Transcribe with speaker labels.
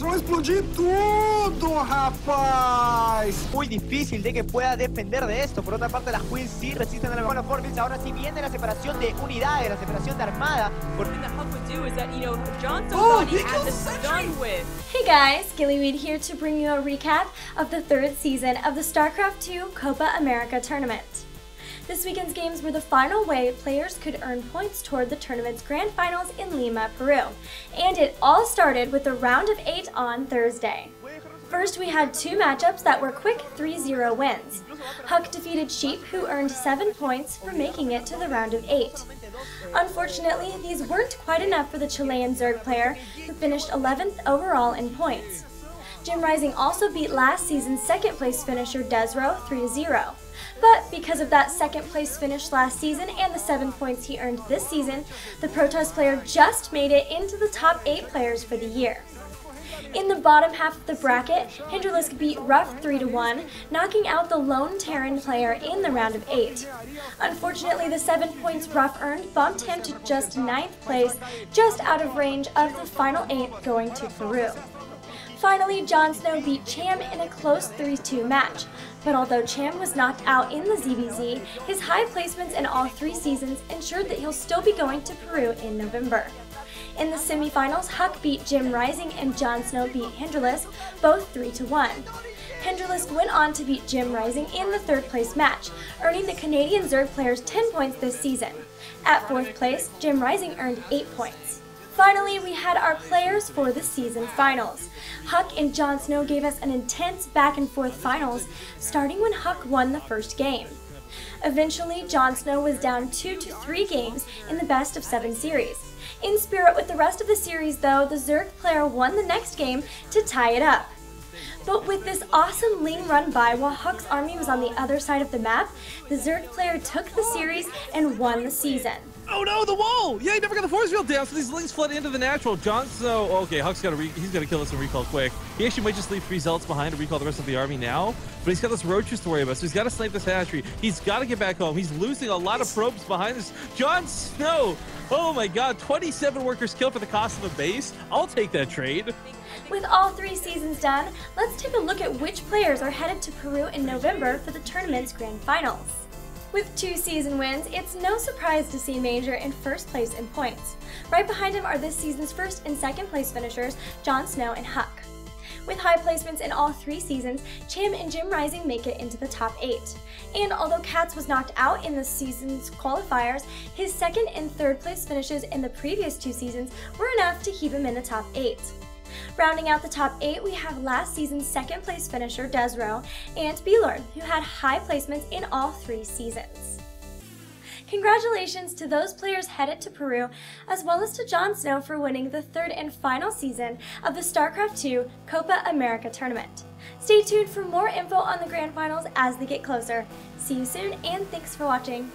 Speaker 1: vão explodir tudo, rapaz!
Speaker 2: Muy difícil de que pueda defender de esto. Por otra parte, las Queens sí resisten a los Forbills. Ahora sí viene la separación de unidades, la separación de armada.
Speaker 3: Hey guys, Gillyweed here to bring you a recap of the third season of the StarCraft II Copa America tournament. This weekend's games were the final way players could earn points toward the tournament's grand finals in Lima, Peru. And it all started with the round of 8 on Thursday. First, we had two matchups that were quick 3-0 wins. Huck defeated Sheep, who earned 7 points for making it to the round of 8. Unfortunately, these weren't quite enough for the Chilean Zerg player, who finished 11th overall in points. Jim Rising also beat last season's second-place finisher Desro 3-0. But because of that second-place finish last season and the 7 points he earned this season, the Protoss player just made it into the top 8 players for the year. In the bottom half of the bracket, Hinderlisk beat Ruff 3-1, knocking out the lone Terran player in the round of 8. Unfortunately, the 7 points Ruff earned bumped him to just 9th place, just out of range of the final 8 going to Peru. Finally, Jon Snow beat Cham in a close 3-2 match, but although Cham was knocked out in the ZBZ, his high placements in all 3 seasons ensured that he'll still be going to Peru in November. In the semifinals, Huck beat Jim Rising and Jon Snow beat Hinderlisk, both 3-1. Hinderlisk went on to beat Jim Rising in the 3rd place match, earning the Canadian Zerg players 10 points this season. At 4th place, Jim Rising earned 8 points. Finally, we had our players for the season finals. Huck and Jon Snow gave us an intense back-and-forth finals, starting when Huck won the first game. Eventually, Jon Snow was down 2-3 games in the best-of-7 series. In spirit with the rest of the series, though, the Zerg player won the next game to tie it up. But with this awesome lean run by while Huck's army was on the other side of the map, the Zerg player took the series and won the season.
Speaker 4: Oh no, the wall! Yeah, he never got the force field down, so these links flood into the natural. Jon Snow, okay, Huck's he's gotta kill us and recall quick. He actually might just leave 3 zealots behind to recall the rest of the army now, but he's got those roaches to worry about, so he's gotta snipe this hatchery. He's gotta get back home. He's losing a lot of probes behind this. Jon Snow! Oh my god, 27 workers killed for the cost of a base. I'll take that trade.
Speaker 3: With all 3 seasons done, let's take a look at which players are headed to Peru in November for the tournament's grand finals. With 2 season wins, it's no surprise to see Major in 1st place in points. Right behind him are this season's 1st and 2nd place finishers, Jon Snow and Huck. With high placements in all 3 seasons, Cham and Jim Rising make it into the top 8. And although Katz was knocked out in the season's qualifiers, his 2nd and 3rd place finishes in the previous 2 seasons were enough to keep him in the top 8. Rounding out the top 8, we have last season's 2nd place finisher Desro and B-Lord, who had high placements in all 3 seasons. Congratulations to those players headed to Peru, as well as to Jon Snow for winning the 3rd and final season of the StarCraft II Copa America tournament. Stay tuned for more info on the grand finals as they get closer. See you soon, and thanks for watching.